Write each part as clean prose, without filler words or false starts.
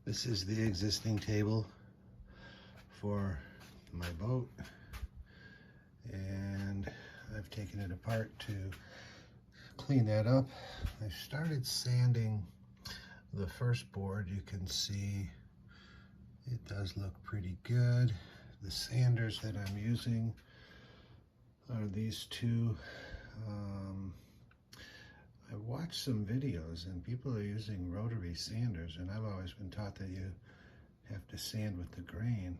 This is the existing table for my boat, and I've taken it apart to clean that up. I started sanding the first board. You can see it does look pretty good. The sanders that I'm using are these two. I watched some videos and people are using rotary sanders, and I've always been taught that you have to sand with the grain.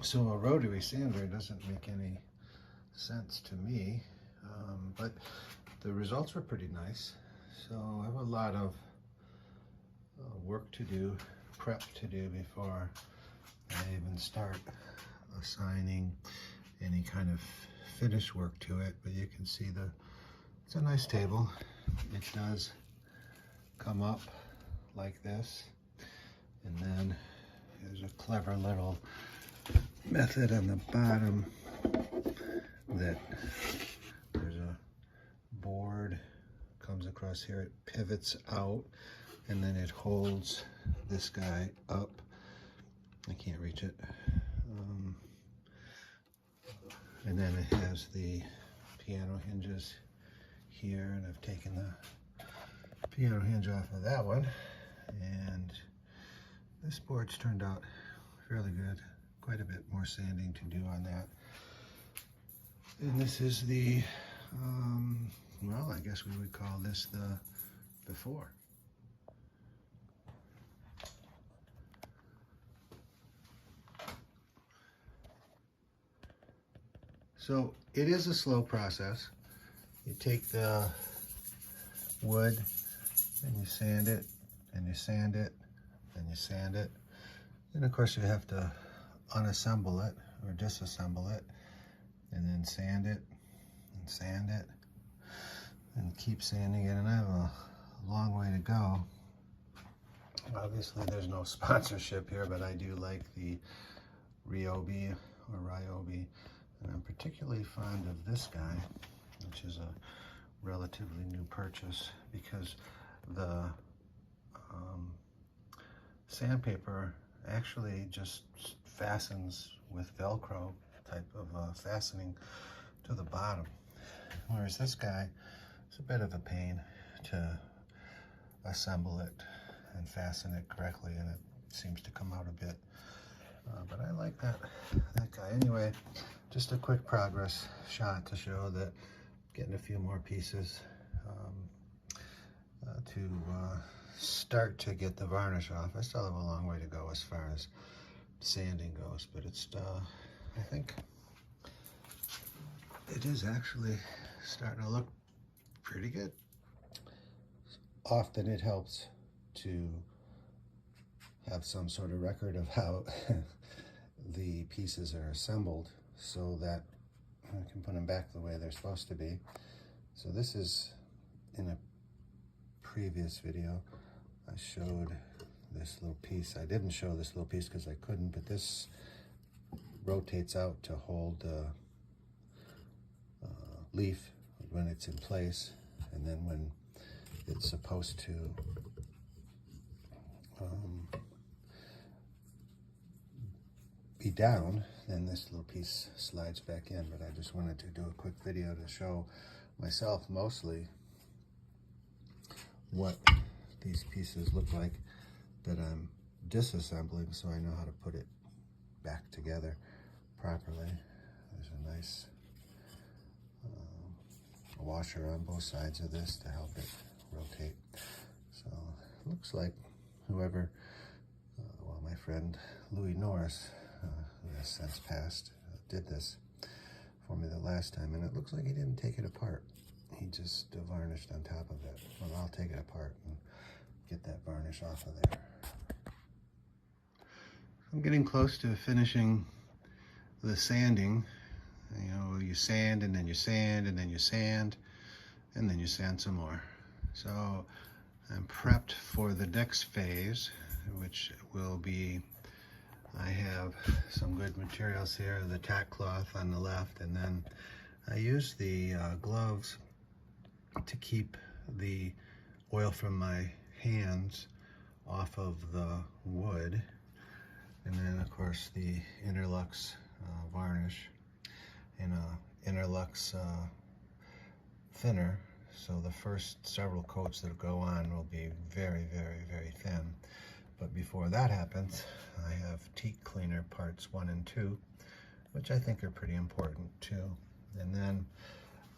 So a rotary sander doesn't make any sense to me, but the results were pretty nice. So I have a lot of work to do, prep to do before I even start assigning any kind of finish work to it. But you can see it's a nice table. It does come up like this, and then there's a clever little method on the bottom that there's a board comes across here. It pivots out, and then it holds this guy up. I can't reach it. And then it has the piano hinges here, and I've taken the piano hinge off of that one, and this board's turned out fairly good. Quite a bit more sanding to do on that. And this is the, well, I guess we would call this the before. So it is a slow process. You take the wood and you sand it, and you sand it, and you sand it. And of course you have to unassemble it or disassemble it, and then sand it, and keep sanding it. And I have a long way to go. Obviously there's no sponsorship here, but I do like the Ryobi or Ryobi, and I'm particularly fond of this guy, which is a relatively new purchase, because the sandpaper actually just fastens with Velcro type of fastening to the bottom, whereas this guy is a bit of a pain to assemble it and fasten it correctly, and it seems to come out a bit, but I like that guy. Anyway, just a quick progress shot to show that getting a few more pieces to start to get the varnish off. I still have a long way to go as far as sanding goes, but it's I think it is actually starting to look pretty good. Often it helps to have some sort of record of how the pieces are assembled, so that I can put them back the way they're supposed to be. So this is, in a previous video, I showed this little piece. I didn't show this little piece because I couldn't, but this rotates out to hold the leaf when it's in place, and then when it's supposed to be down, then this little piece slides back in. But I just wanted to do a quick video to show myself mostly what these pieces look like that I'm disassembling, so I know how to put it back together properly. There's a nice washer on both sides of this to help it rotate. So it looks like whoever, well, my friend Louis Norris, who has since passed, did this for me the last time, and it looks like he didn't take it apart. He just varnished on top of it. Well, I'll take it apart and get that varnish off of there. I'm getting close to finishing the sanding. You know, you sand, and then you sand, and then you sand, and then you sand some more. So I'm prepped for the next phase, which will be, I have some good materials here, the tack cloth on the left, and then I use the gloves to keep the oil from my hands off of the wood, and then of course the Interlux varnish and a Interlux thinner. So the first several coats that go on will be very, very, very thin. But before that happens, I have teak cleaner parts 1 and 2, which I think are pretty important too. And then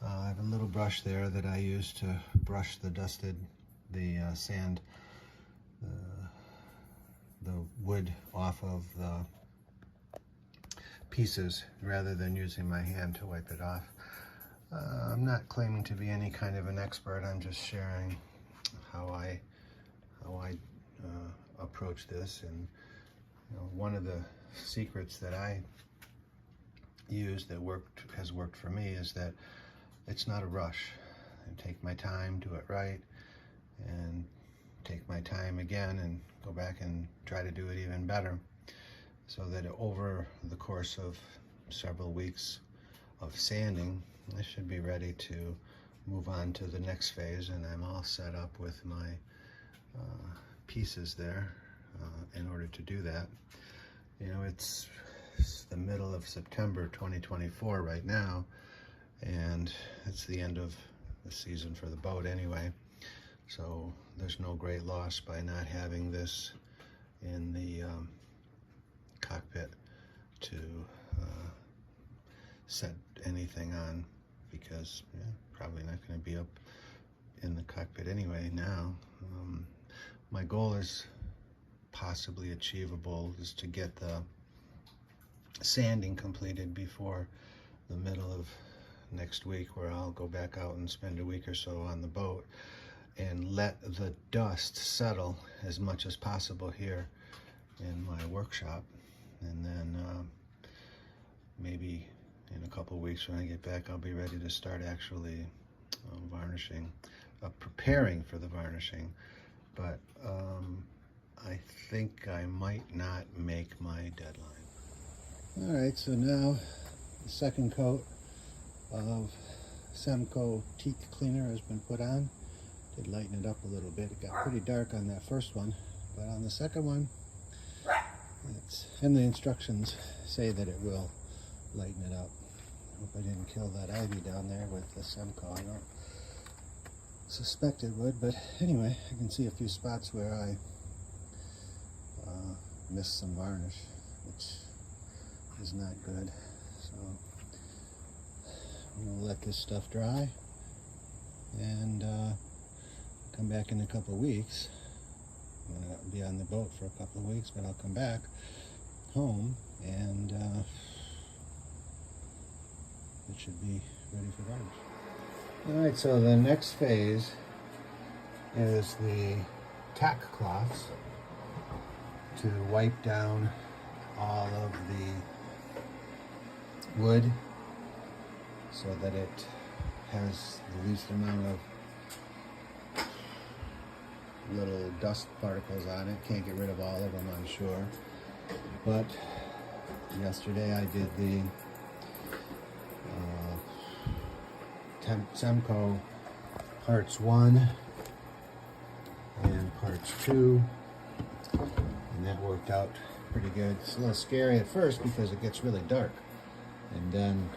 I have a little brush there that I use to brush the sand, the wood off of the pieces rather than using my hand to wipe it off. I'm not claiming to be any kind of an expert. I'm just sharing how I approach this. And one of the secrets that I use that has worked for me is that it's not a rush. I take my time, do it right, and take my time again and go back and try to do it even better, so that over the course of several weeks of sanding, I should be ready to move on to the next phase, and I'm all set up with my pieces there in order to do that. It's the middle of September 2024 right now, and it's the end of the season for the boat anyway, so there's no great loss by not having this in the cockpit to set anything on, because probably not going to be up in the cockpit anyway now. My goal is possibly achievable, is to get the sanding completed before the middle of next week, where I'll go back out and spend a week or so on the boat and let the dust settle as much as possible here in my workshop. And then maybe in a couple of weeks when I get back, I'll be ready to start actually varnishing, preparing for the varnishing. But I think I might not make my deadline. All right, so now the second coat of Semco teak cleaner has been put on. Did lighten it up a little bit. It got pretty dark on that first one, but on the second one, and the instructions say that it will lighten it up. Hope I didn't kill that ivy down there with the Semco. I don't suspect it would, but anyway, I can see a few spots where I missed some varnish, which is not good. So I'm gonna let this stuff dry and come back in a couple of weeks. I'm gonna be on the boat for a couple of weeks, but I'll come back home and it should be ready for varnish. All right, so the next phase is the tack cloths to wipe down all of the wood so that it has the least amount of little dust particles on it. Can't get rid of all of them, I'm sure. But yesterday I did the Semco parts 1 and parts 2, and that worked out pretty good. It's a little scary at first because it gets really dark, and then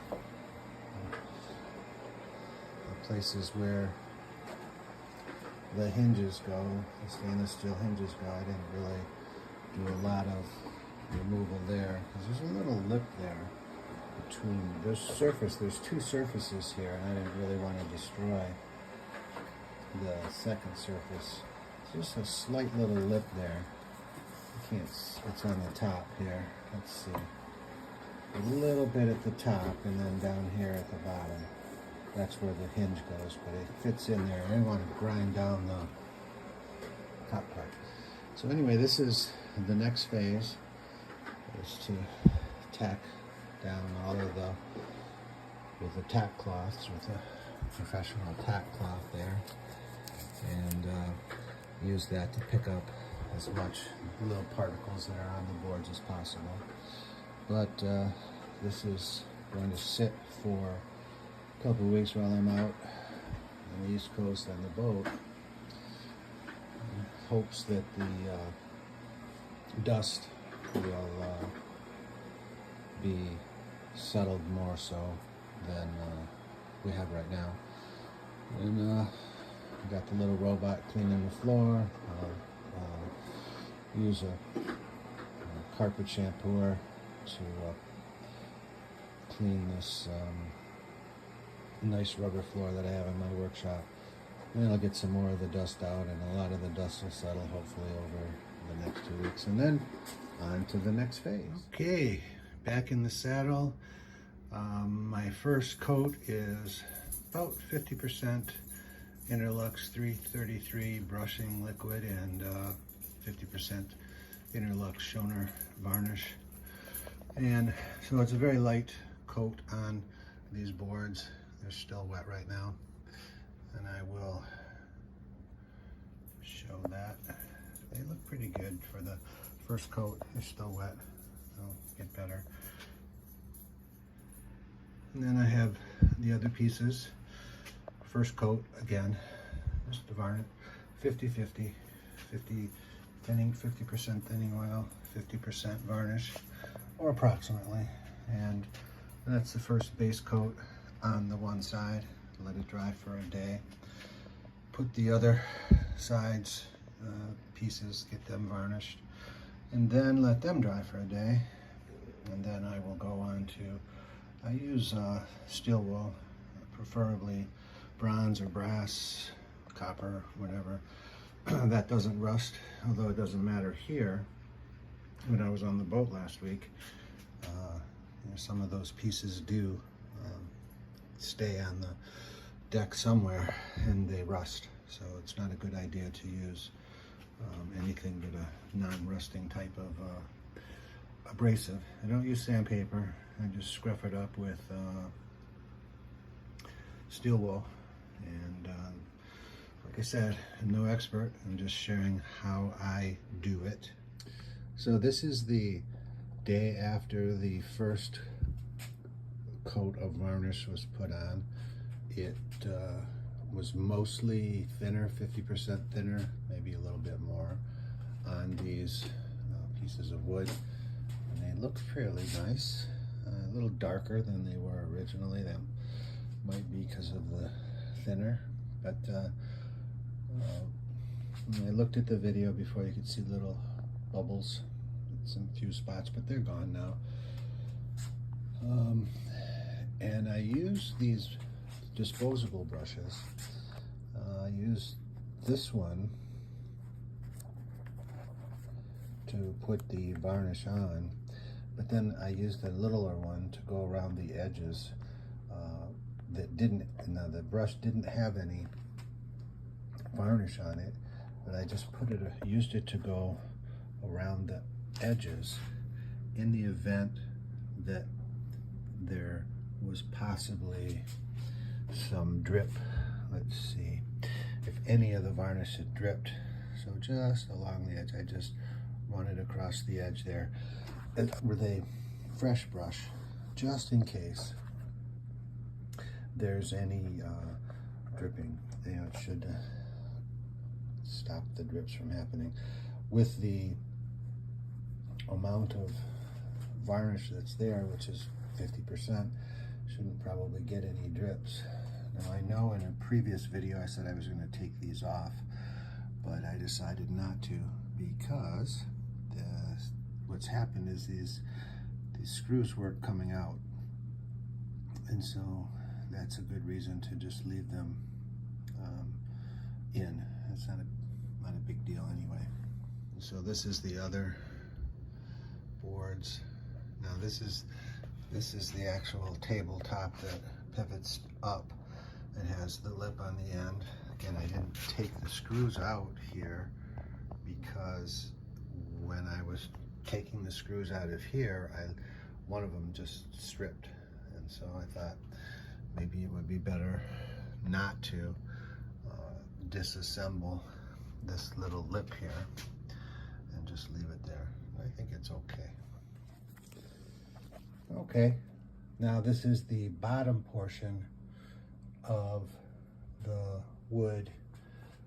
the places where the hinges go, the stainless steel hinges go, I didn't really do a lot of removal there, because there's a little lip there between there's two surfaces here, and I didn't really want to destroy the second surface. It's just a slight little lip there. You can't, it's on the top here. Let's see. A little bit at the top, and then down here at the bottom. That's where the hinge goes, but it fits in there. I didn't want to grind down the top part. So anyway, this is the next phase, is to tack down all of with the tack cloths, with a professional tack cloth there, and use that to pick up as much little particles that are on the boards as possible. But this is going to sit for a couple of weeks while I'm out on the East Coast on the boat. hopes that the dust will be settled more so than we have right now. And we got the little robot cleaning the floor. I'll use a carpet shampooer to clean this nice rubber floor that I have in my workshop. And then I'll get some more of the dust out, and a lot of the dust will settle hopefully over the next 2 weeks, and then on to the next phase. Okay, back in the saddle. My first coat is about 50% Interlux 333 brushing liquid and 50% Interlux Schoner varnish. And so it's a very light coat on these boards. They're still wet right now, and I will show that. They look pretty good for the first coat. They're still wet. They'll get better. And then I have the other pieces. First coat, again, just the varnish, 50-50, 50 thinning, 50% thinning oil, 50% varnish, or approximately. And that's the first base coat on the one side. Let it dry for a day. Put the other sides, pieces, get them varnished, and then let them dry for a day. And then I will go on to, I use steel wool, preferably bronze or brass, copper, whatever. That doesn't rust, although it doesn't matter here. When I was on the boat last week, some of those pieces do stay on the deck somewhere and they rust. So it's not a good idea to use anything but a non-rusting type of abrasive. I don't use sandpaper. I just scruff it up with steel wool. And like I said, I'm no expert. I'm just sharing how I do it. So this is the day after the first coat of varnish was put on. It was mostly thinner, 50% thinner, maybe a little bit more on these pieces of wood. And they look fairly nice, a little darker than they were originally. That might be because of the thinner, but when I looked at the video before, you could see little bubbles, some few spots, but they're gone now. And I use these disposable brushes. I use this one to put the varnish on, but then I used a littler one to go around the edges that didn't, now the brush didn't have any varnish on it, but I just put it, used it to go around the edges in the event that there was possibly some drip. Let's see if any of the varnish had dripped. So just along the edge, I just run it across the edge there with a fresh brush, just in case there's any dripping. You know, it should stop the drips from happening. With the amount of varnish that's there, which is 50%, shouldn't probably get any drips. Now I know in a previous video I said I was going to take these off, but I decided not to because what's happened is these screws weren't coming out, and so that's a good reason to just leave them in. It's not a big deal anyway. So this is the other boards. Now this is the actual tabletop that pivots up and has the lip on the end. Again, I didn't take the screws out here because when I was taking the screws out of here, one of them just stripped, and so I thought maybe it would be better not to disassemble this little lip here and just leave it there. I think it's okay. Okay, now this is the bottom portion of the wood,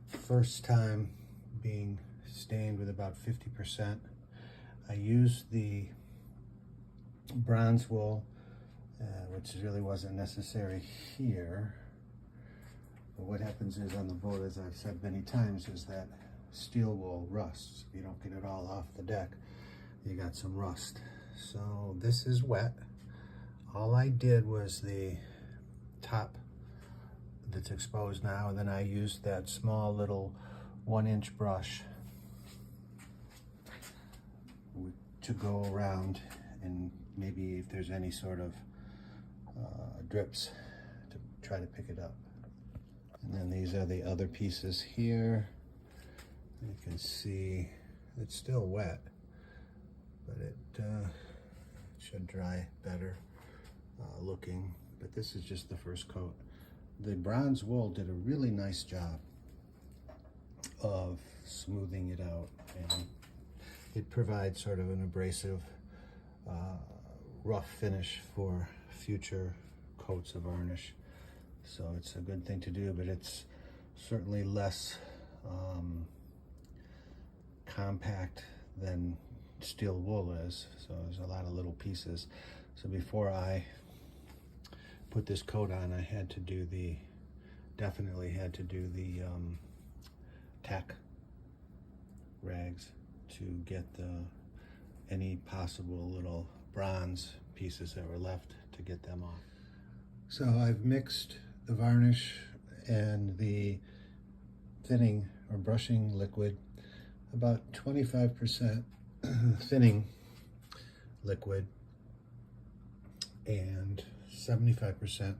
first time being stained with about 50%. I used the bronze wool, which really wasn't necessary here. But what happens is on the boat, as I've said many times, is that steel wool rusts. If you don't get it all off the deck, you got some rust. So this is wet. All I did was the top that's exposed now, and then I used that small little 1-inch brush to go around, and maybe if there's any sort of drips, to try to pick it up. And then these are the other pieces here. You can see it's still wet, but it should dry better looking. But this is just the first coat. The bronze wool did a really nice job of smoothing it out, and it provides sort of an abrasive, rough finish for future coats of varnish. So it's a good thing to do, but it's certainly less compact than steel wool is. So there's a lot of little pieces. So before I put this coat on, I had to do definitely had to do the tack rags to get any possible little bronze pieces that were left, to get them off. So I've mixed the varnish and the thinning or brushing liquid, about 25% thinning liquid and 75%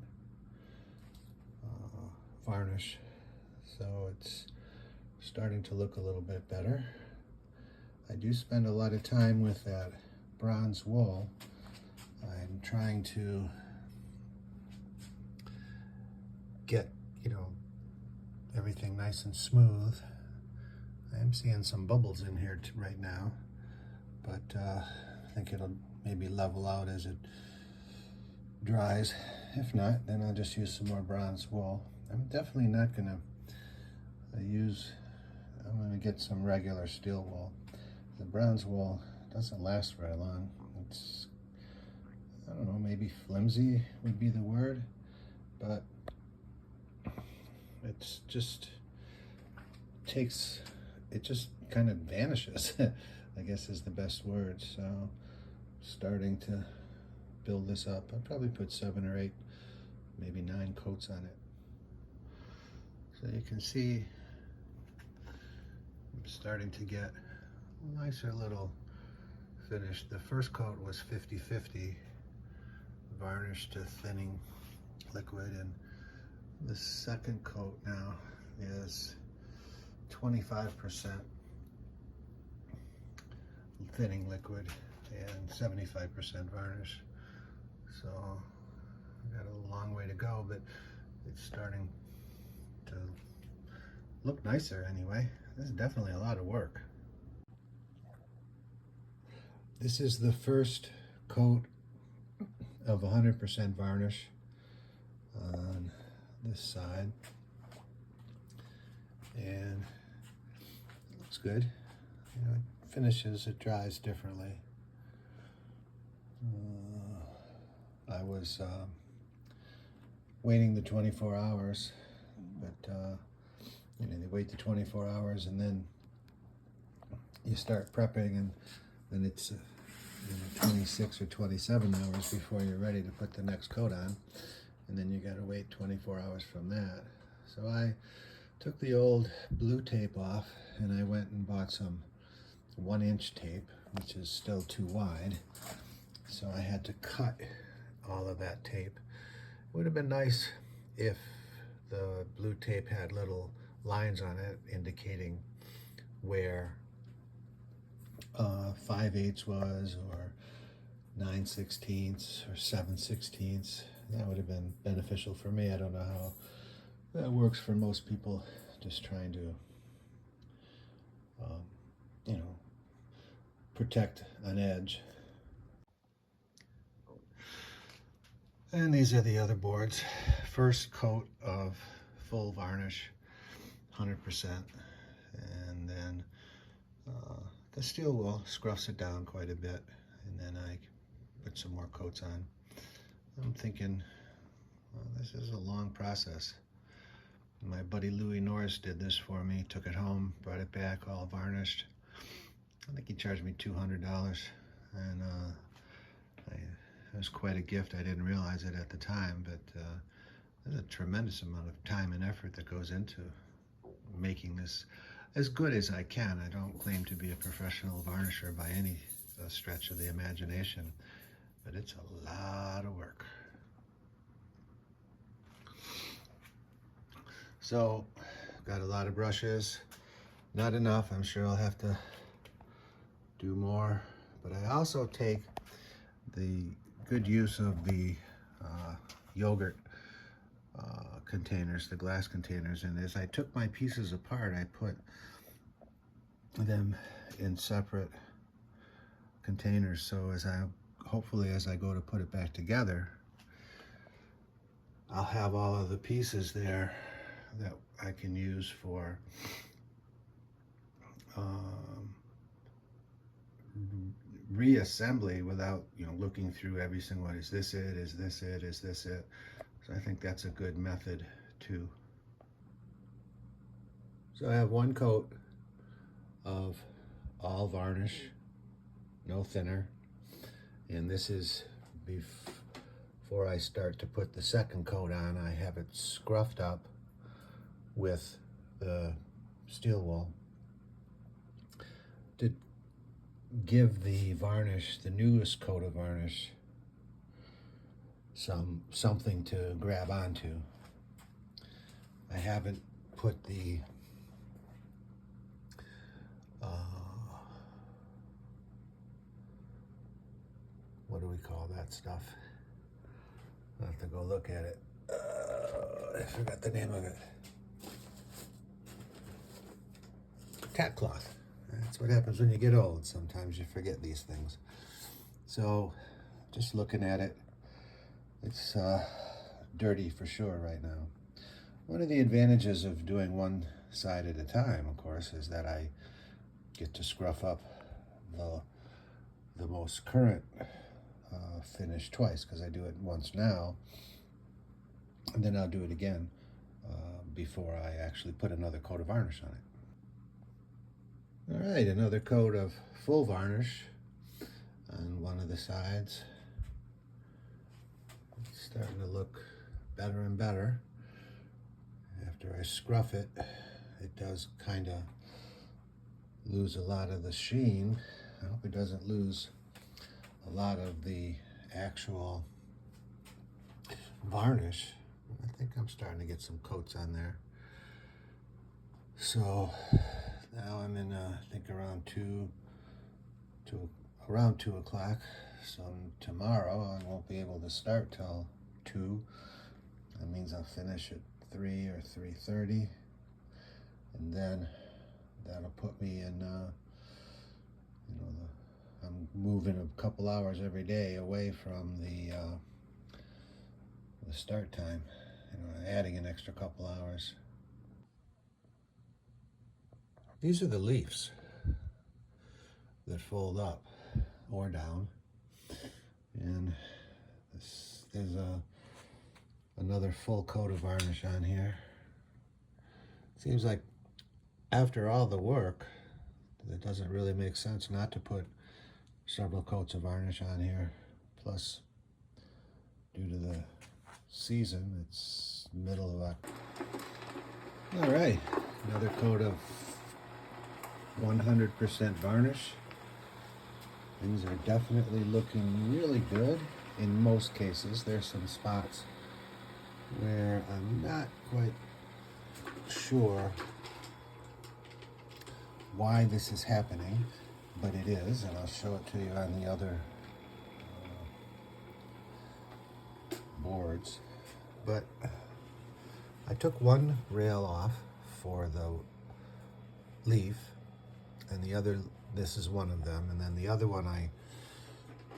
varnish. So it's starting to look a little bit better. I do spend a lot of time with that bronze wool. I'm trying to get, everything nice and smooth. I am seeing some bubbles in here right now, but I think it'll maybe level out as it dries. If not, then I'll just use some more bronze wool. I'm definitely not gonna I'm gonna get some regular steel wool. The bronze wool doesn't last very long. It's, I don't know, maybe flimsy would be the word, but it's just it just kind of vanishes, I guess is the best word. So starting to build this up. I'll probably put 7 or 8, maybe 9 coats on it. So you can see I'm starting to get a nicer little finish. The first coat was 50-50 varnish to thinning liquid, and the second coat now is 25% thinning liquid and 75% varnish. So I've got a long way to go, but it's starting to look nicer anyway. This is definitely a lot of work. This is the first coat of 100% varnish on this side, and it looks good. It finishes, it dries differently. I was waiting the 24 hours, but they wait the 24 hours and then you start prepping, and then it's 26 or 27 hours before you're ready to put the next coat on, and then you got to wait 24 hours from that. So I took the old blue tape off and I went and bought some 1-inch tape, which is still too wide. So I had to cut all of that tape. It would have been nice if the blue tape had little lines on it indicating where 5/8 was, or 9/16 or 7/16. That would have been beneficial for me. I don't know how that works for most people just trying to protect an edge. And these are the other boards. First coat of full varnish, 100%, and then the steel wool scruffs it down quite a bit, and then I put some more coats on. I'm thinking, well, this is a long process. My buddy Louis Norris did this for me, took it home, brought it back all varnished. I think he charged me $200, and it was quite a gift. I didn't realize it at the time, but there's a tremendous amount of time and effort that goes into making this as good as I can. I don't claim to be a professional varnisher by any stretch of the imagination, but it's a lot of work. So, got a lot of brushes, not enough. I'm sure I'll have to do more, but I also take the good use of the yogurt containers, the glass containers, and as I took my pieces apart, I put them in separate containers, so hopefully as I go to put it back together, I'll have all of the pieces there that I can use for reassembly without, looking through every single one. Is this it? Is this it? Is this it? So I think that's a good method too. So I have one coat of all varnish, no thinner, and this is before I start to put the second coat on. I have it scruffed up with the steel wool to give the varnish, the newest coat of varnish, something to grab onto. I haven't put the what do we call that stuff? I'll have to go look at it. I forgot the name of it. Cat cloth. That's what happens when you get old. Sometimes you forget these things. So, just looking at it, it's dirty for sure right now. One of the advantages of doing one side at a time, of course, is that I get to scruff up the most current finish twice, because I do it once now, and then I'll do it again before I actually put another coat of varnish on it. All right, another coat of full varnish on one of the sides. It's starting to look better and better. After I scruff it, it does kind of lose a lot of the sheen. I hope it doesn't lose a lot of the actual varnish. I think I'm starting to get some coats on there. So now I'm in, I think around 2 o'clock. So tomorrow I won't be able to start till 2. That means I'll finish at 3 or 3:30, and then that'll put me in, I'm moving a couple hours every day away from the start time, adding an extra couple hours. These are the leaves that fold up or down, and there's another full coat of varnish on here. Seems like after all the work, it doesn't really make sense not to put several coats of varnish on here. Plus, due to the season, it's middle of October. All right, another coat of 100% varnish. Things are definitely looking really good in most cases. There's some spots where I'm not quite sure why this is happening, but it is, and I'll show it to you on the other boards. But I took one rail off for the leaf, and the other, this is one of them, and then the other one I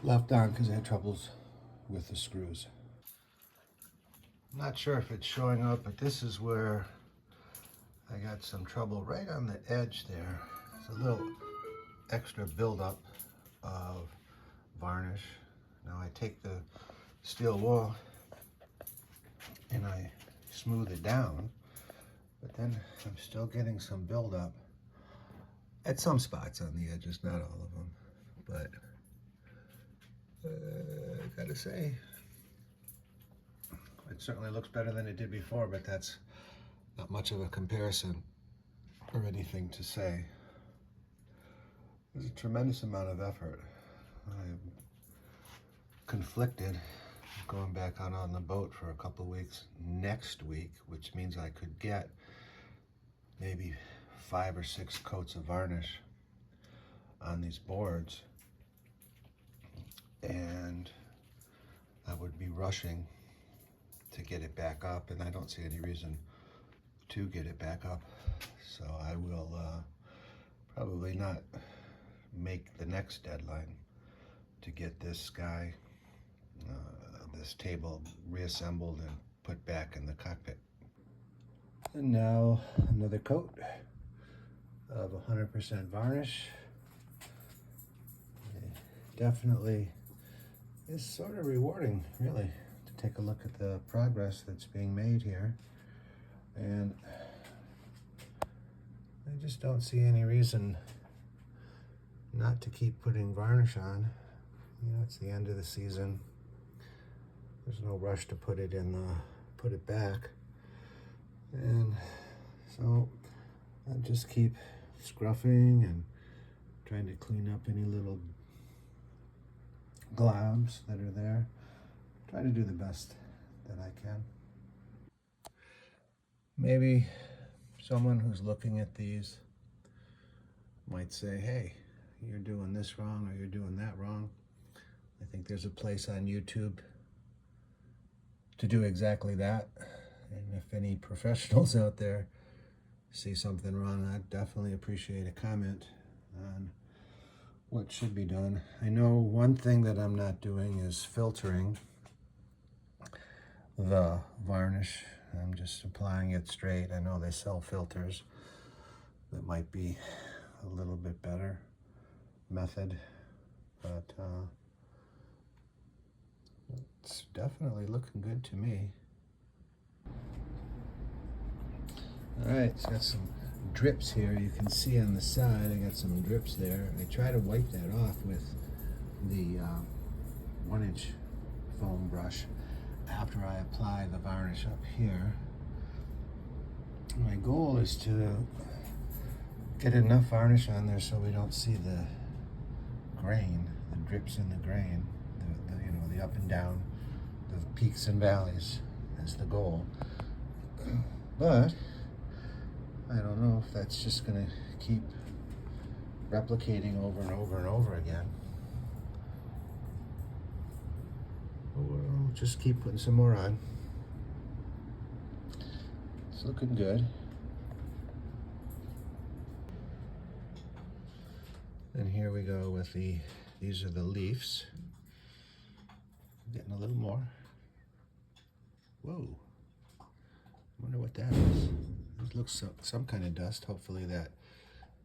left on because I had troubles with the screws. I'm not sure if it's showing up, but this is where I got some trouble right on the edge there. It's a little extra buildup of varnish. Now I take the steel wool and I smooth it down, but then I'm still getting some buildup at some spots on the edges, not all of them. But I gotta say, it certainly looks better than it did before, but that's not much of a comparison or anything to say. There's a tremendous amount of effort. I'm conflicted going back out on the boat for a couple of weeks next week, which means I could get maybe 5 or 6 coats of varnish on these boards, and I would be rushing to get it back up, and I don't see any reason to get it back up. So I will probably not make the next deadline to get this guy, this table reassembled and put back in the cockpit. And now another coat of 100% varnish. Definitely is sort of rewarding, really, to take a look at the progress that's being made here. And I just don't see any reason not to keep putting varnish on. You know, it's the end of the season. There's no rush to put it back. And so I'll just keep scruffing and trying to clean up any little globs that are there. Try to do the best that I can. Maybe someone who's looking at these might say, hey, you're doing this wrong or you're doing that wrong. I think there's a place on YouTube to do exactly that. And if any professionals out there see something wrong, I'd definitely appreciate a comment on what should be done. I know one thing that I'm not doing is filtering the varnish. I'm just applying it straight. I know they sell filters that might be a little bit better method, but it's definitely looking good to me. All right, it's got some drips here. You can see on the side, I got some drips there. I try to wipe that off with the 1-inch foam brush after I apply the varnish up here. My goal is to get enough varnish on there so we don't see the grain, the drips in the grain, you know, the up and down, the peaks and valleys is the goal. But I don't know if that's just going to keep replicating over and over and over again. We'll just keep putting some more on. It's looking good. And here we go with these are the leaves. Getting a little more. Whoa. Wonder what that is. It looks some kind of dust. Hopefully that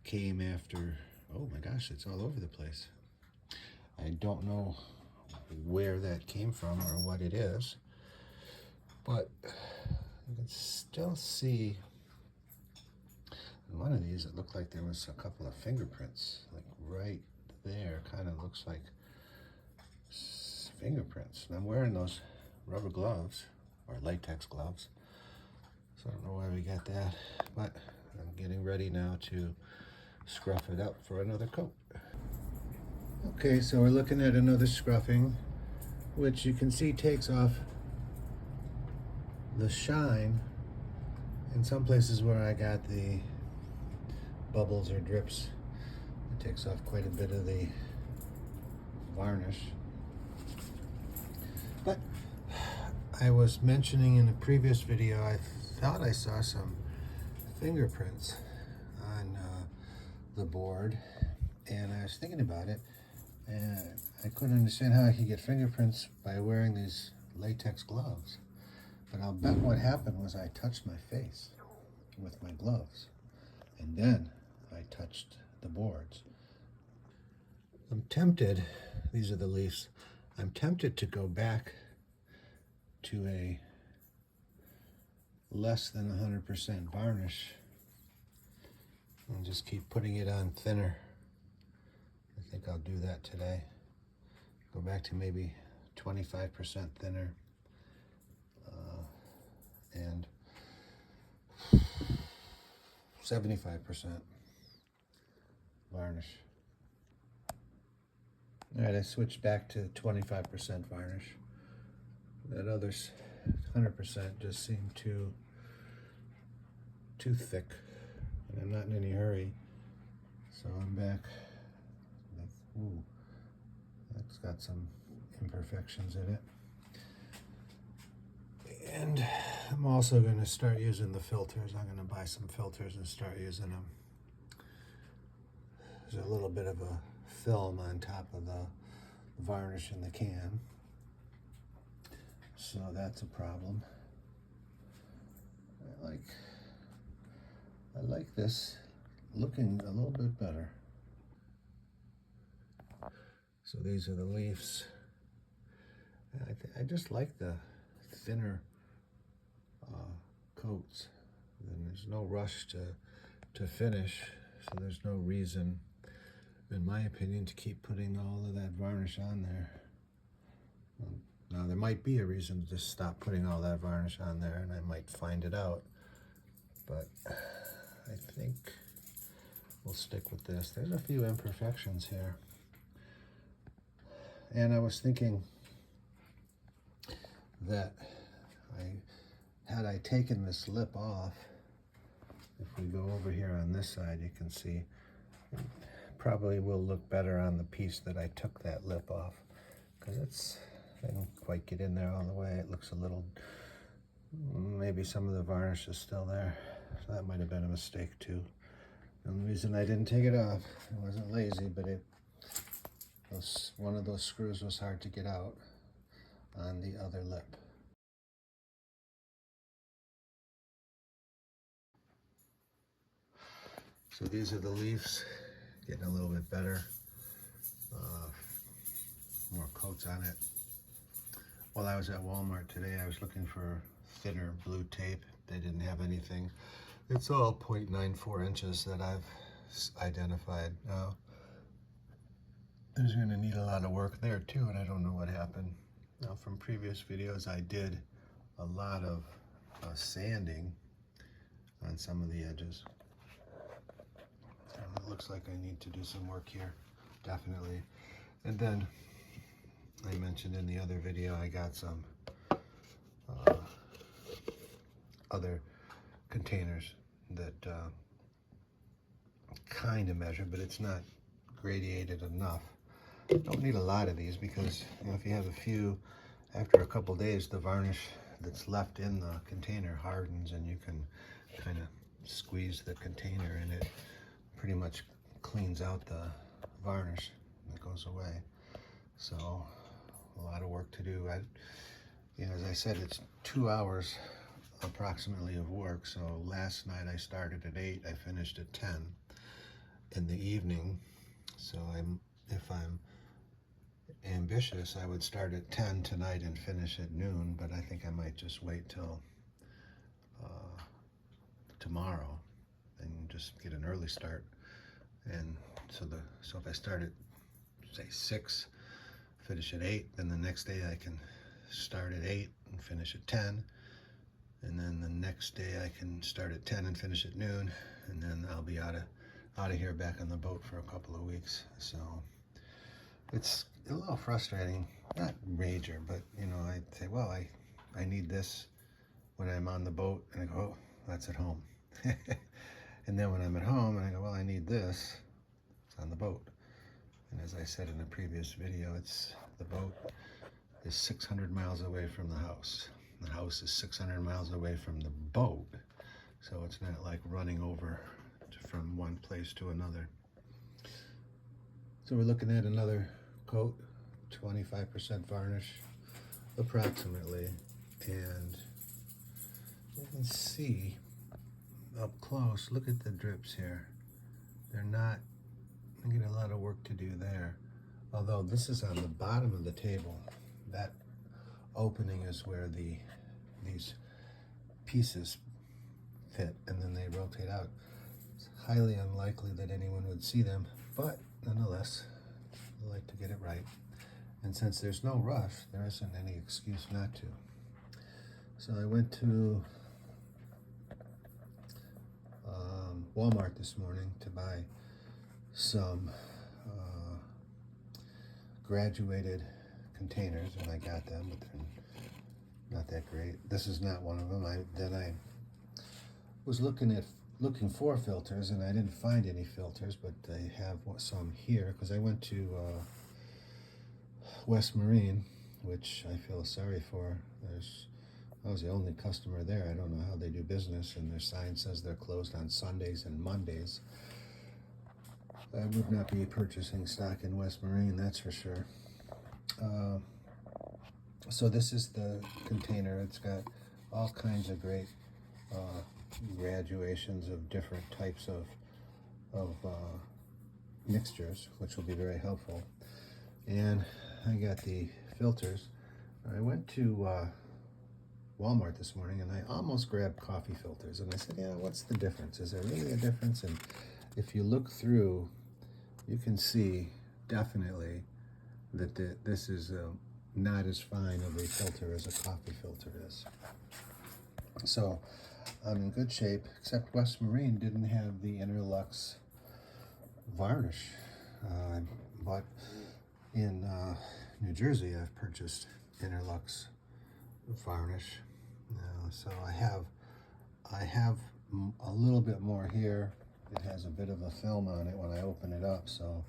came after. Oh my gosh, it's all over the place. I don't know where that came from or what it is, but you can still see in one of these it looked like there was a couple of fingerprints, like right there. Kind of looks like fingerprints. And I'm wearing those rubber gloves or latex gloves, so I don't know why we got that, but I'm getting ready now to scruff it up for another coat. Okay, so we're looking at another scruffing, which you can see takes off the shine in some places where I got the bubbles or drips. It takes off quite a bit of the varnish. But I was mentioning in a previous video, I thought I saw some fingerprints on the board, and I was thinking about it, and I couldn't understand how I could get fingerprints by wearing these latex gloves. But I'll bet what happened was I touched my face with my gloves, and then I touched the boards. I'm tempted, these are the leaves, I'm tempted to go back to a less than 100% varnish and just keep putting it on thinner. I think I'll do that today. Go back to maybe 25% thinner and 75% varnish. All right, I switched back to 25% varnish. That other 100% just seemed too thick, and I'm not in any hurry, so I'm back. Ooh, that's got some imperfections in it. And I'm also going to start using the filters. I'm going to buy some filters and start using them. There's a little bit of a film on top of the varnish in the can, so that's a problem. I like this looking a little bit better. So these are the leaves. I just like the thinner coats. And there's no rush to finish, so there's no reason, in my opinion, to keep putting all of that varnish on there. Now there might be a reason to just stop putting all that varnish on there, and I might find it out, but I think we'll stick with this. There's a few imperfections here, and I was thinking that had I taken this lip off, if we go over here on this side, you can see it probably will look better on the piece that I took that lip off, because I didn't quite get in there all the way. It looks a little, maybe some of the varnish is still there, so that might have been a mistake too. And the reason I didn't take it off, I wasn't lazy, but one of those screws was hard to get out on the other lip. So these are the leaves, getting a little bit better, more coats on it. While I was at Walmart today, I was looking for thinner blue tape. They didn't have anything. It's all 0.94 inches that I've identified. Now, there's going to need a lot of work there too, and I don't know what happened. Now, from previous videos, I did a lot of sanding on some of the edges. It looks like I need to do some work here, definitely. And then I mentioned in the other video, I got some other containers that kind of measure, but it's not gradiated enough. Don't need a lot of these because, you know, if you have a few, after a couple days, the varnish that's left in the container hardens, and you can kind of squeeze the container, and it pretty much cleans out the varnish that goes away. So a lot of work to do. As I said, it's 2 hours approximately of work. So last night I started at 8, I finished at 10 in the evening. So if I'm ambitious, I would start at 10 tonight and finish at noon, but I think I might just wait till tomorrow and just get an early start. And so if I start at, say, 6, finish at 8, then the next day I can start at 8 and finish at 10, and then the next day I can start at 10 and finish at noon, and then I'll be out of here, back on the boat for a couple of weeks. So it's a little frustrating, not major, but I'd say, well, I need this when I'm on the boat, and I go, oh, that's at home. And then when I'm at home, and I go, well, I need this, it's on the boat. And as I said in a previous video, the boat is 600 miles away from the house. The house is 600 miles away from the boat, so it's not like running over from one place to another. So we're looking at another coat, 25% varnish, approximately, and you can see up close, look at the drips here. They're not, I get a lot of work to do there. Although this is on the bottom of the table, that opening is where these pieces fit, and then they rotate out. It's highly unlikely that anyone would see them, but nonetheless, I like to get it right. And since there's no rush, there isn't any excuse not to. So I went to Walmart this morning to buy some graduated containers, and I got them, but they're not that great. This is not one of them. I was looking for filters, and I didn't find any filters, but they have some here because I went to West Marine, which I feel sorry for. I was the only customer there. I don't know how they do business, and their sign says they're closed on Sundays and Mondays. I would not be purchasing stock in West Marine, that's for sure. So this is the container. It's got all kinds of great graduations of different types of mixtures, which will be very helpful. And I got the filters. I went to Walmart this morning, and I almost grabbed coffee filters, and I said, yeah, what's the difference? Is there really a difference? And if you look through, you can see definitely that this is not as fine of a filter as a coffee filter is. So I'm in good shape, except West Marine didn't have the Interlux varnish. But in New Jersey, I've purchased Interlux varnish. So I have a little bit more here. It has a bit of a film on it when I open it up, so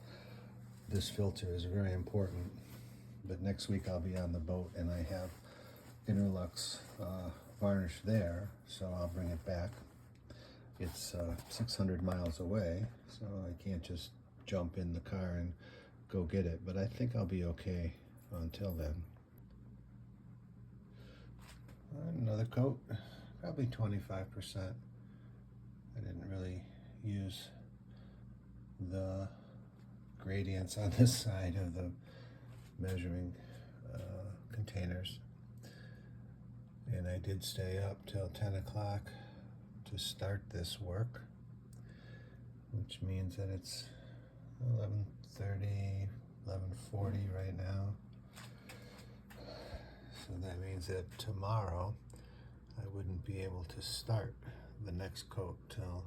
this filter is very important. But next week I'll be on the boat, and I have Interlux varnish there, so I'll bring it back. It's 600 miles away, so I can't just jump in the car and go get it, but I think I'll be okay until then. Another coat, probably 25%. I didn't really use the gradients on this side of the measuring containers, and I did stay up till 10 o'clock to start this work, which means that it's 11:30, 11:40 right now. So that means that tomorrow I wouldn't be able to start the next coat till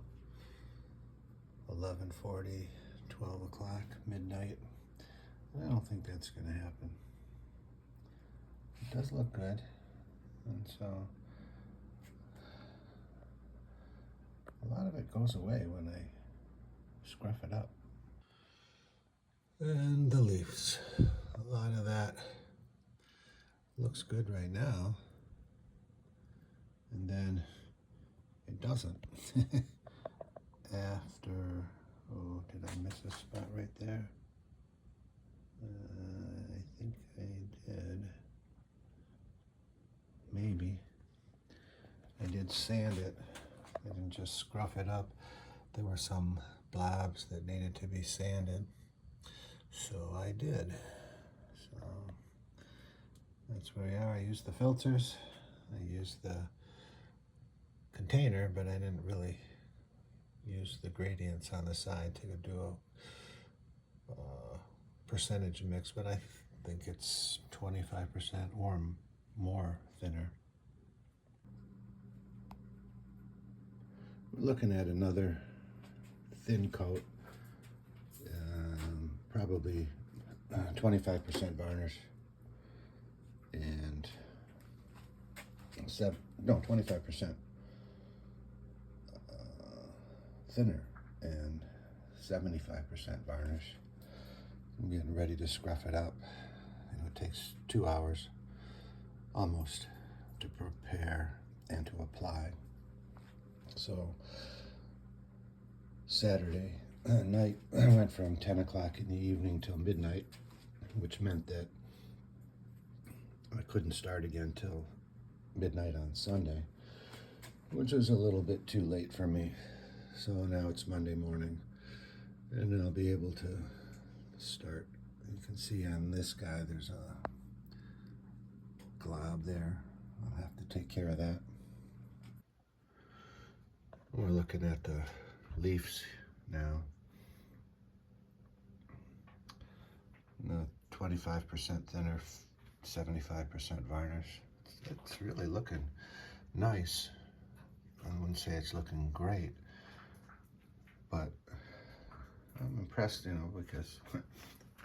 11:40, 12 o'clock, midnight. I don't think that's going to happen. It does look good, and so a lot of it goes away when I scruff it up. And the leaves, a lot of that looks good right now, and then it doesn't. After, oh, did I miss a spot right there? I think I did. Maybe. I did sand it. I didn't just scruff it up. There were some blobs that needed to be sanded, so I did. So that's where we are. I used the filters. I used the container, but I didn't really use the gradients on the side to do a percentage mix, but I think it's 25% or more thinner. We're looking at another thin coat, probably 25% varnish and 25% thinner and 75% varnish. I'm getting ready to scruff it up. It takes 2 hours almost to prepare and to apply. So Saturday night I went from 10 o'clock in the evening till midnight, which meant that I couldn't start again till midnight on Sunday, which is a little bit too late for me. So now it's Monday morning, and I'll be able to start You can see on this guy there's a glob there. I'll have to take care of that. We're looking at the leaves now. The 25% thinner, 75% varnish. It's really looking nice. I wouldn't say it's looking great, but I'm impressed, you know, because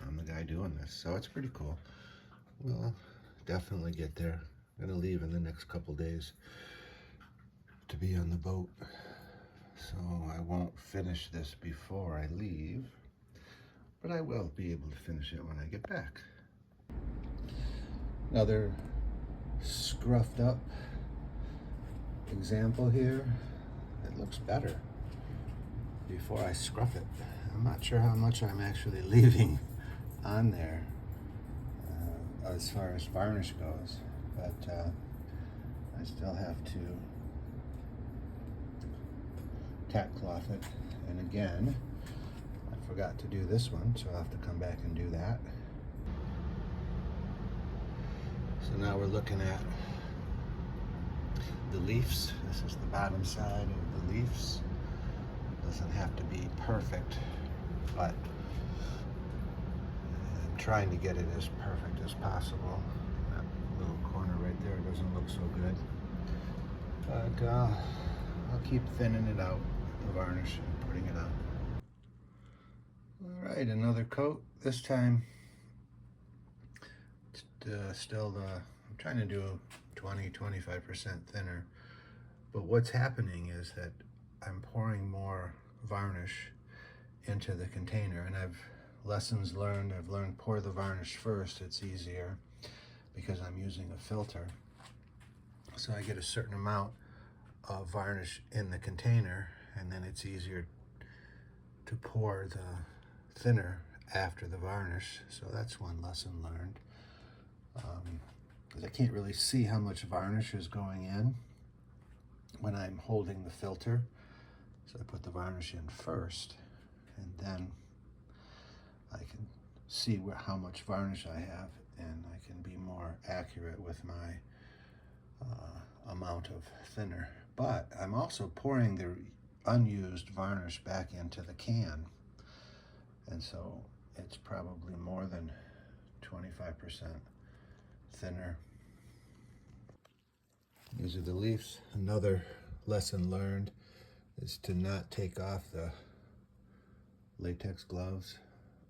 I'm the guy doing this. So it's pretty cool. We'll definitely get there. I'm gonna leave in the next couple days to be on the boat. So I won't finish this before I leave, but I will be able to finish it when I get back. Another scruffed up example here. It looks better before I scruff it. I'm not sure how much I'm actually leaving on there as far as varnish goes, but I still have to tack cloth it. And again, I forgot to do this one, so I'll have to come back and do that. So now we're looking at the leaves. This is the bottom side of the leaves. Doesn't have to be perfect, but I'm trying to get it as perfect as possible. That little corner right there doesn't look so good, but I'll keep thinning it out, the varnish, and putting it on. All right, another coat. This time, still I'm trying to do 20-25% thinner, but what's happening is that I'm pouring more varnish into the container, and lessons learned. I've learned pour the varnish first. It's easier because I'm using a filter. So I get a certain amount of varnish in the container, and then it's easier to pour the thinner after the varnish. So that's one lesson learned. Because I can't really see how much varnish is going in when I'm holding the filter. So I put the varnish in first, and then I can see how much varnish I have, and I can be more accurate with my amount of thinner. But I'm also pouring the unused varnish back into the can, and so it's probably more than 25% thinner. These are the leaves. Another lesson learned is to not take off the latex gloves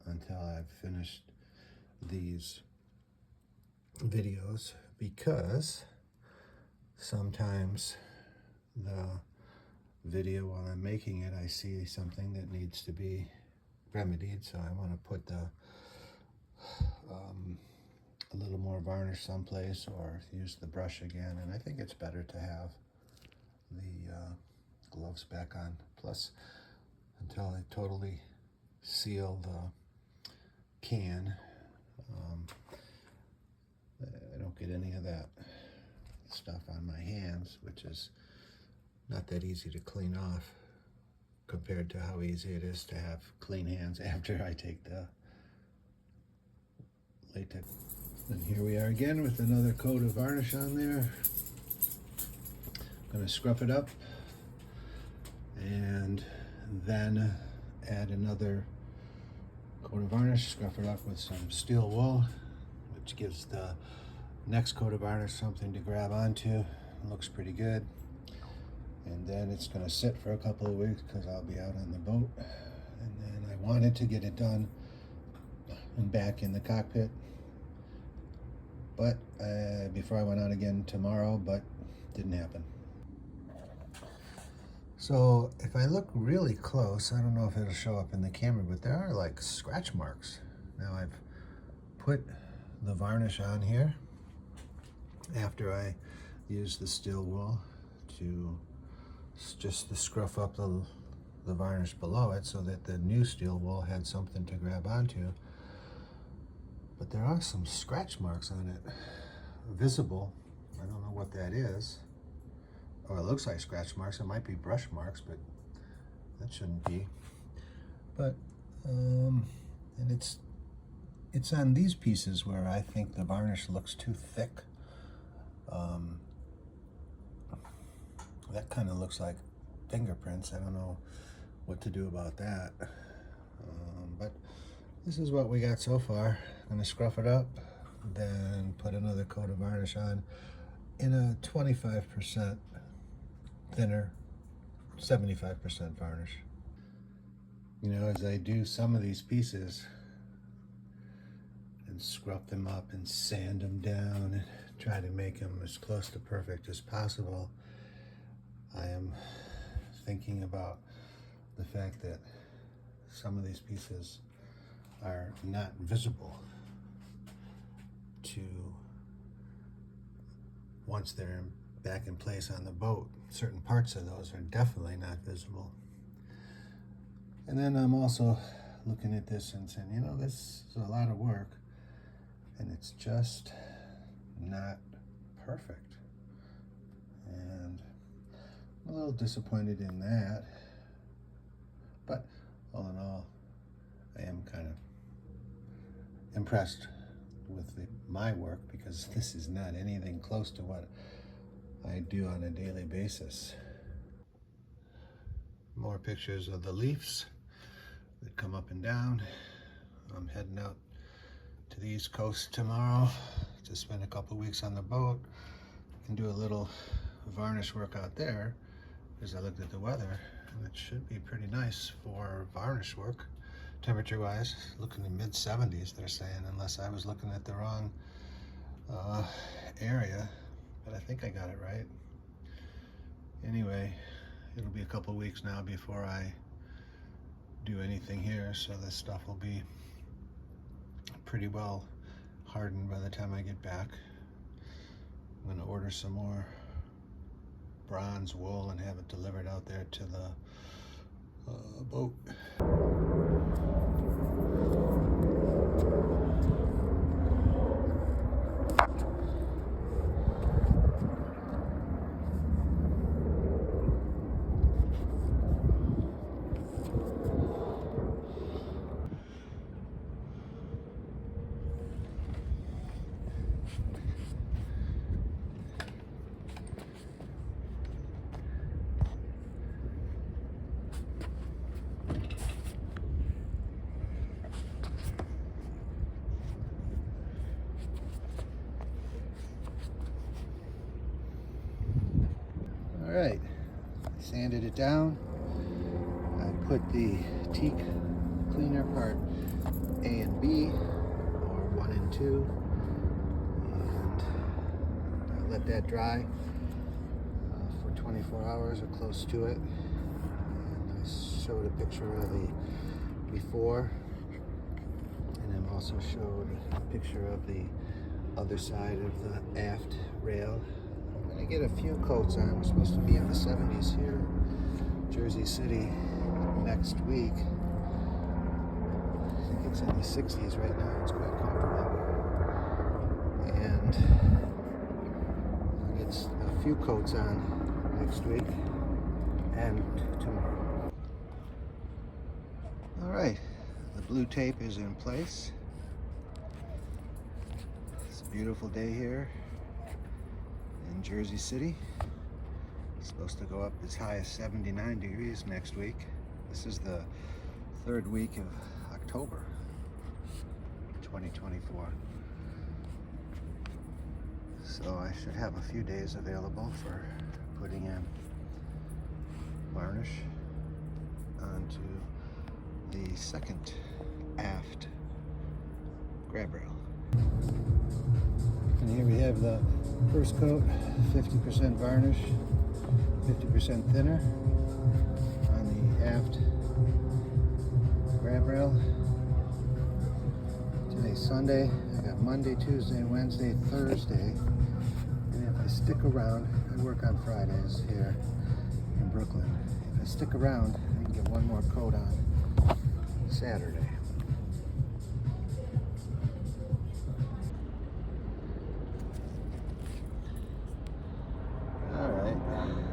until I've finished these videos, because sometimes the video while I'm making it, I see something that needs to be remedied, so I want to put a little more varnish someplace or use the brush again, and I think it's better to have the gloves back on. Plus, until I totally seal the can, I don't get any of that stuff on my hands, which is not that easy to clean off compared to how easy it is to have clean hands after I take the latex. And here we are again with another coat of varnish on there. I'm going to scruff it up and then add another coat of varnish, scruff it up with some steel wool, which gives the next coat of varnish something to grab onto. It looks pretty good. And then it's going to sit for a couple of weeks because I'll be out on the boat. And then I wanted to get it done and back in the cockpit, but before I went out again tomorrow, but didn't happen. So if I look really close, I don't know if it'll show up in the camera, but there are like scratch marks. Now I've put the varnish on here after I used the steel wool to just to scruff up the varnish below it so that the new steel wool had something to grab onto. But there are some scratch marks on it, visible. I don't know what that is. Oh, it looks like scratch marks. It might be brush marks, but that shouldn't be. But, and it's It's on these pieces where I think the varnish looks too thick. That kind of looks like fingerprints. I don't know what to do about that. But this is what we got so far. I'm gonna scruff it up, then put another coat of varnish on in a 25% thinner, 75% varnish. You know, as I do some of these pieces and scrub them up and sand them down and try to make them as close to perfect as possible, I am thinking about the fact that some of these pieces are not visible to once they're back in place on the boat. Certain parts of those are definitely not visible. And then I'm also looking at this and saying, you know, this is a lot of work and it's just not perfect. And I'm a little disappointed in that. But all in all, I am kind of impressed with my work, because this is not anything close to what I do on a daily basis. More pictures of the leaves that come up and down. I'm heading out to the East Coast tomorrow to spend a couple weeks on the boat. I can do a little varnish work out there, because I looked at the weather and it should be pretty nice for varnish work. Temperature wise, looking in mid-70s, they're saying, unless I was looking at the wrong area, but I think I got it right. Anyway, it'll be a couple weeks now before I do anything here, so this stuff will be pretty well hardened by the time I get back. I'm gonna order some more bronze wool and have it delivered out there to the boat. All right, I sanded it down. I put the teak cleaner part A and B, or 1 and 2, and I let that dry for 24 hours or close to it. And I showed a picture of the before, and then also showed a picture of the other side of the aft rail. I get a few coats on. We're supposed to be in the 70s here in Jersey City next week. I think it's in the 60s right now. It's quite comfortable. And I'll get a few coats on next week and tomorrow. All right, the blue tape is in place. It's a beautiful day here in Jersey City. It's supposed to go up as high as 79 degrees next week. This is the 3rd week of October 2024. So I should have a few days available for putting in varnish onto the second aft grab rail. And here we have the first coat, 50% varnish, 50% thinner on the aft grab rail. Today's Sunday. I got Monday, Tuesday, Wednesday, Thursday. And if I stick around, I work on Fridays here in Brooklyn. If I stick around, I can get one more coat on Saturday.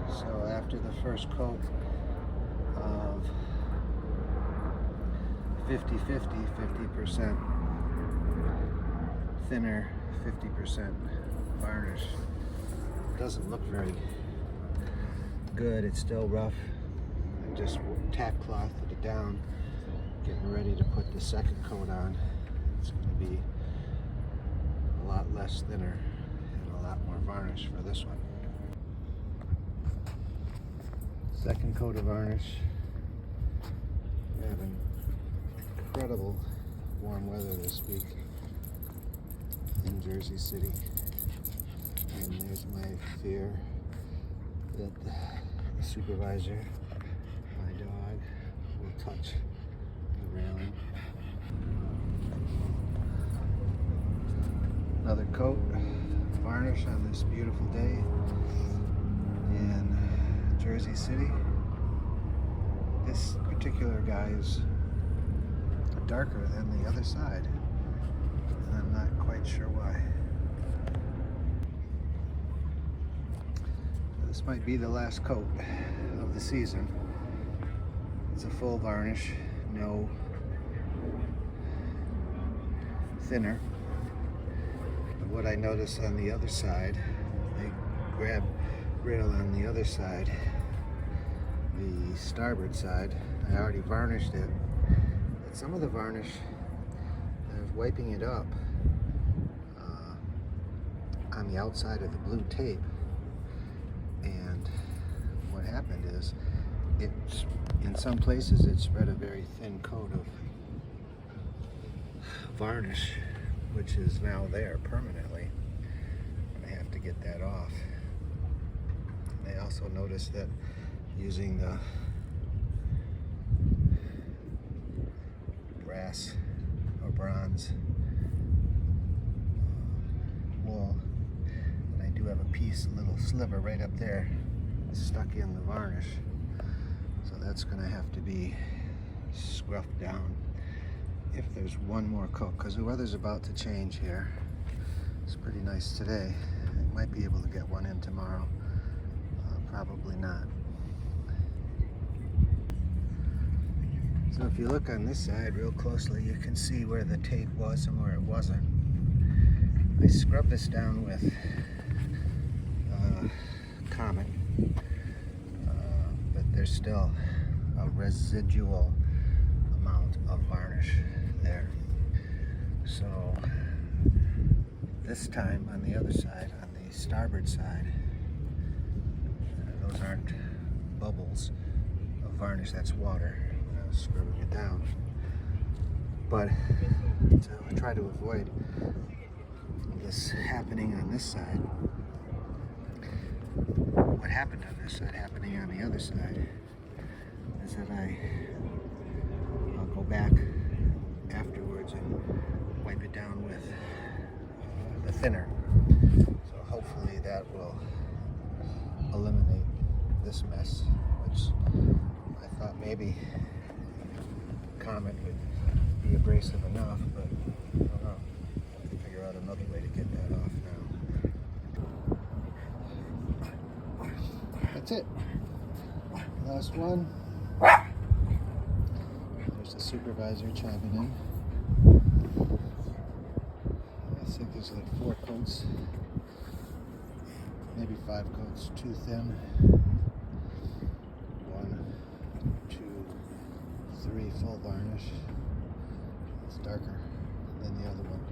So after the first coat of 50-50, 50% thinner 50% varnish. It doesn't look very good. It's still rough. I just tack clothed it down, getting ready to put the second coat on. It's going to be a lot less thinner and a lot more varnish for this one. Second coat of varnish. We're having incredible warm weather this week in Jersey City, and there's my fear that the supervisor, my dog, will touch the railing. Another coat of varnish on this beautiful day in Jersey City. This particular guy is darker than the other side, and I'm not quite sure why. This might be the last coat of the season. It's a full varnish, no thinner. But what I noticed on the other side, the grab rail on the other side, the starboard side, I already varnished it. But some of the varnish, I was wiping it up on the outside of the blue tape, and what happened is, in some places it spread a very thin coat of varnish, which is now there permanently, and I have to get that off. I also noticed that using the brass or bronze wool, and I do have a little sliver right up there stuck in the varnish, so that's going to have to be scruffed down if there's one more coat, because the weather's about to change here. It's pretty nice today. I might be able to get one in tomorrow. Probably not. So if you look on this side real closely, you can see where the tape was and where it wasn't. I scrubbed this down with Comet, but there's still a residual amount of varnish there. So this time on the other side, on the starboard side, those aren't bubbles of varnish, that's water. I was scrubbing it down. But to try to avoid this happening on this side, what happened on this side happening on the other side is that I'll go back afterwards and wipe it down with the thinner. So hopefully that will eliminate this mess, which I thought maybe Comet would be abrasive enough, but I don't know. I have to figure out another way to get that off now. That's it. Last one. There's the supervisor chiming in. I think there's like 4 coats, maybe 5 coats too thin. 1, 2, 3 full varnish. It's darker than the other one,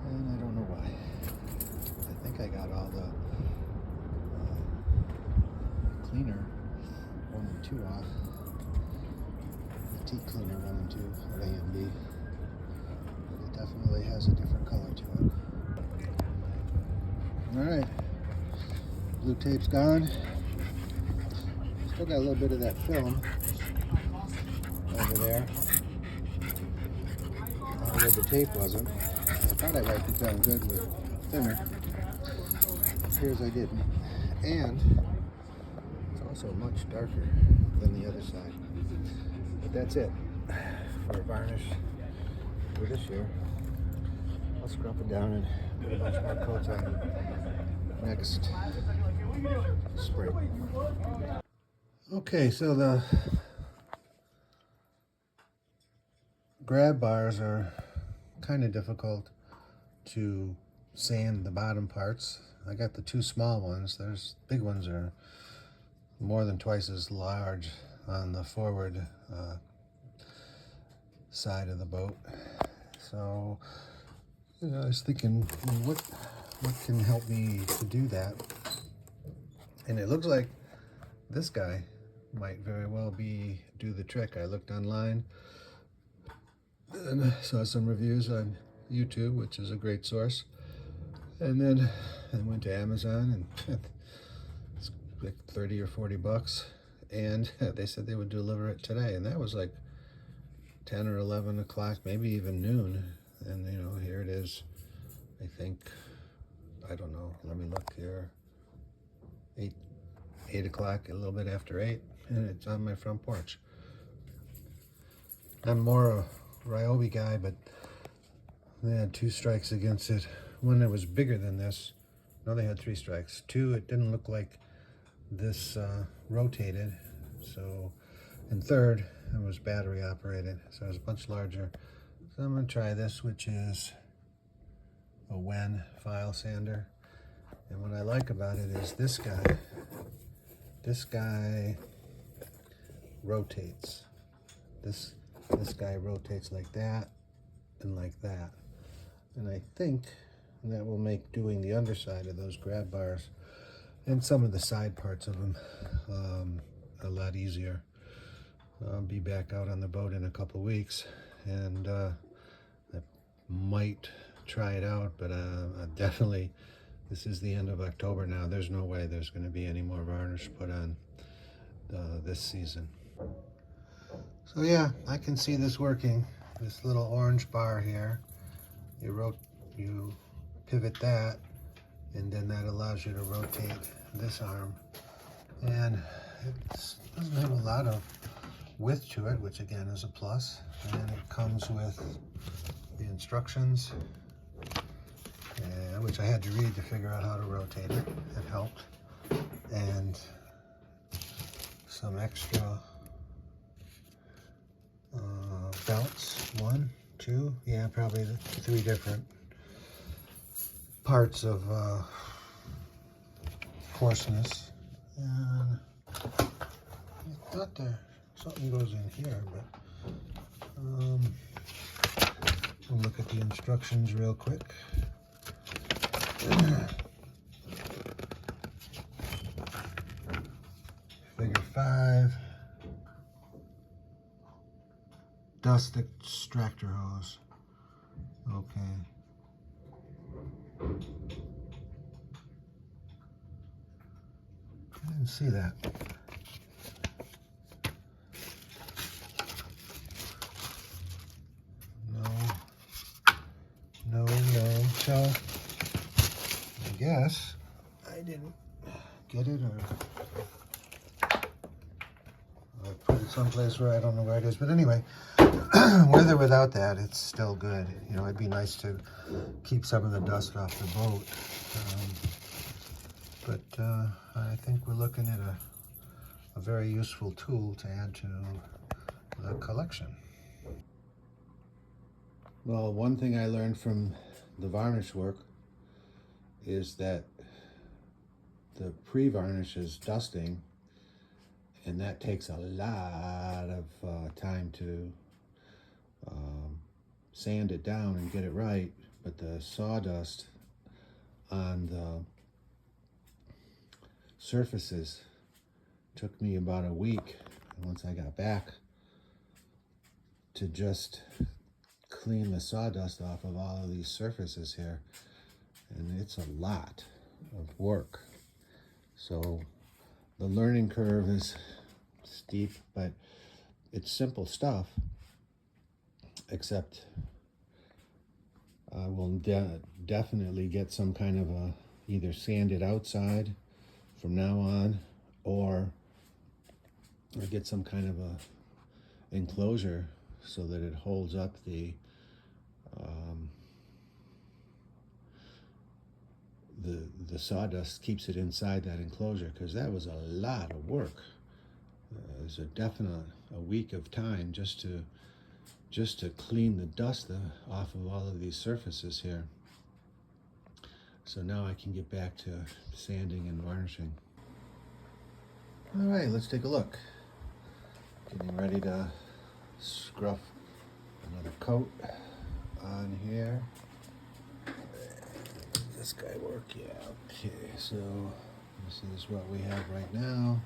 and I don't know why. I think I got all the cleaner 1 and 2 off. The teak cleaner 1 and 2 of A and B. But it definitely has a different color to it. Alright. Blue tape's gone. Still got a little bit of that film over there. Where the tape wasn't. I thought I wiped it down good with thinner. It appears I didn't. And it's also much darker than the other side. But that's it for varnish for this year. I'll scrub it down and put a bunch more coats on next spring. Okay, so the grab bars are kind of difficult to sand the bottom parts. I got the two small ones. There's big ones are more than twice as large on the forward side of the boat. So, you know, I was thinking, what can help me to do that? And it looks like this guy might very well do the trick. I looked online and saw some reviews on YouTube, which is a great source. And then I went to Amazon, and it's like 30 or 40 bucks. And they said they would deliver it today. And that was like 10 or 11 o'clock, maybe even noon. And, you know, here it is, I think, I don't know, let me look here, 8 o'clock, a little bit after 8, and it's on my front porch. I'm more a Ryobi guy, but they had 2 strikes against it. One that was bigger than this. No, they had 3 strikes. 2, it didn't look like this rotated. So, and 3rd, it was battery operated, so it was a bunch larger. So I'm going to try this, which is a Wen file sander. And what I like about it is this guy rotates. This guy rotates like that and like that. And I think that will make doing the underside of those grab bars and some of the side parts of them a lot easier. I'll be back out on the boat in a couple weeks, and I might try it out, but definitely, this is the end of October now. There's no way there's going to be any more varnish put on this season. So yeah, I can see this working. This little orange bar here, you pivot that, and then that allows you to rotate this arm. And it doesn't have a lot of width to it, which again is a plus. And it comes with the instructions, which I had to read to figure out how to rotate it. It helped. And some extra belts. 1, 2, yeah, probably 3 different parts of coarseness. And I thought something goes in here, but we'll look at the instructions real quick. Figure 5. Dust extractor hose. Okay. I didn't see that. No. So, I guess I didn't get it, or I put it someplace where I don't know where it is. But anyway, with or without that, it's still good. You know, it'd be nice to keep some of the dust off the boat. But I think we're looking at a very useful tool to add to the collection. Well, one thing I learned from the varnish work is that the pre-varnish is dusting, and that takes a lot of time to sand it down and get it right. But the sawdust on the surfaces took me about a week, once I got back, to just clean the sawdust off of all of these surfaces here. And it's a lot of work. So the learning curve is steep, but it's simple stuff, except I will definitely get some kind of either sanded outside from now on, or I get some kind of a enclosure so that it holds up the sawdust, keeps it inside that enclosure, because that was a lot of work. It was a week of time just to clean the dust off of all of these surfaces here. So now I can get back to sanding and varnishing. All right, let's take a look. Getting ready to scruff another coat on here. Does this guy work? Yeah, okay, so this is what we have right now.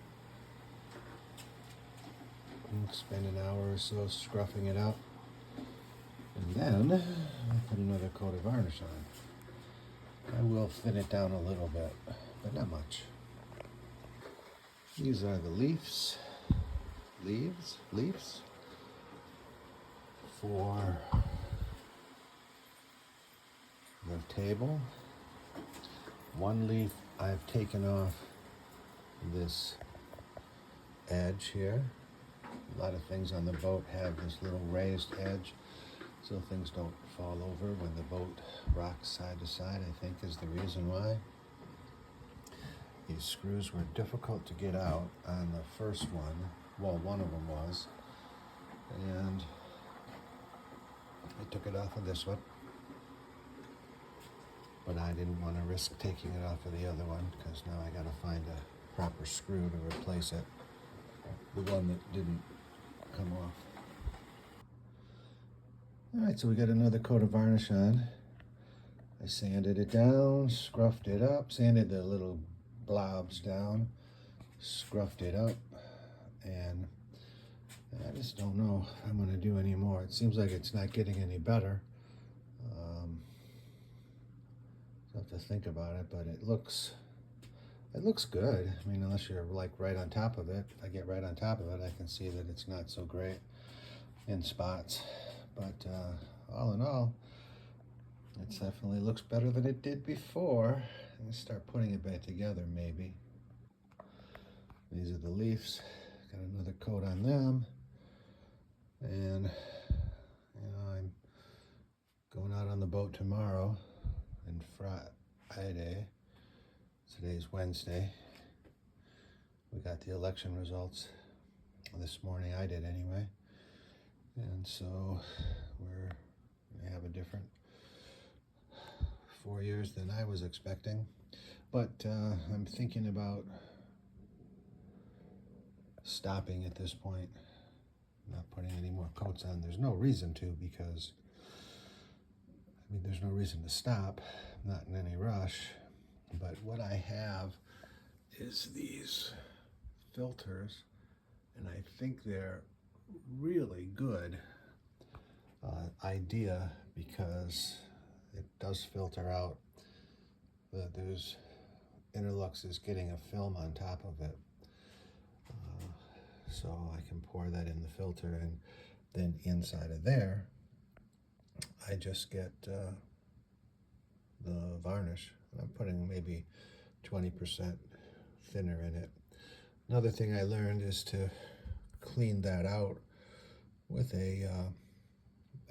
Spend an hour or so scruffing it up. And then I'll put another coat of varnish on. I will thin it down a little bit, but not much. These are the leaves for the table. One leaf I've taken off this edge here. A lot of things on the boat have this little raised edge so things don't fall over when the boat rocks side to side, I think is the reason why. These screws were difficult to get out on the first one. Well, one of them was. And I took it off of this one. But I didn't want to risk taking it off of the other one because now I got to find a proper screw to replace it. The one that didn't come off. All right, so we got another coat of varnish on. I sanded it down, scruffed it up, sanded the little blobs down, scruffed it up, and I just don't know if I'm going to do any more. It seems like it's not getting any better. I'll have to think about it, but it looks good. I mean, unless you're like right on top of it. If I get right on top of it, I can see that it's not so great in spots. But all in all, it definitely looks better than it did before. Let's start putting it back together, maybe. These are the leaves. Got another coat on them. And, you know, I'm going out on the boat tomorrow and Friday. Today's Wednesday. We got the election results this morning. I did anyway. And so we have a different 4 years than I was expecting. But I'm thinking about stopping at this point, not putting any more coats on. There's no reason to, because I mean, there's no reason to stop. I'm not in any rush. But what I have is these filters, and I think they're really good idea because it does filter out those Interlux is getting a film on top of it. So I can pour that in the filter, and then inside of there I just get the varnish. I'm putting maybe 20% thinner in it. Another thing I learned is to clean that out with a,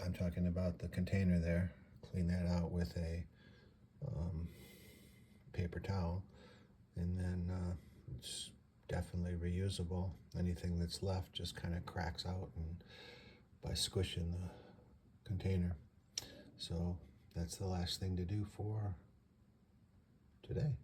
I'm talking about the container there, clean that out with a paper towel, and then it's definitely reusable. Anything that's left just kind of cracks out and by squishing the container. So that's the last thing to do for today.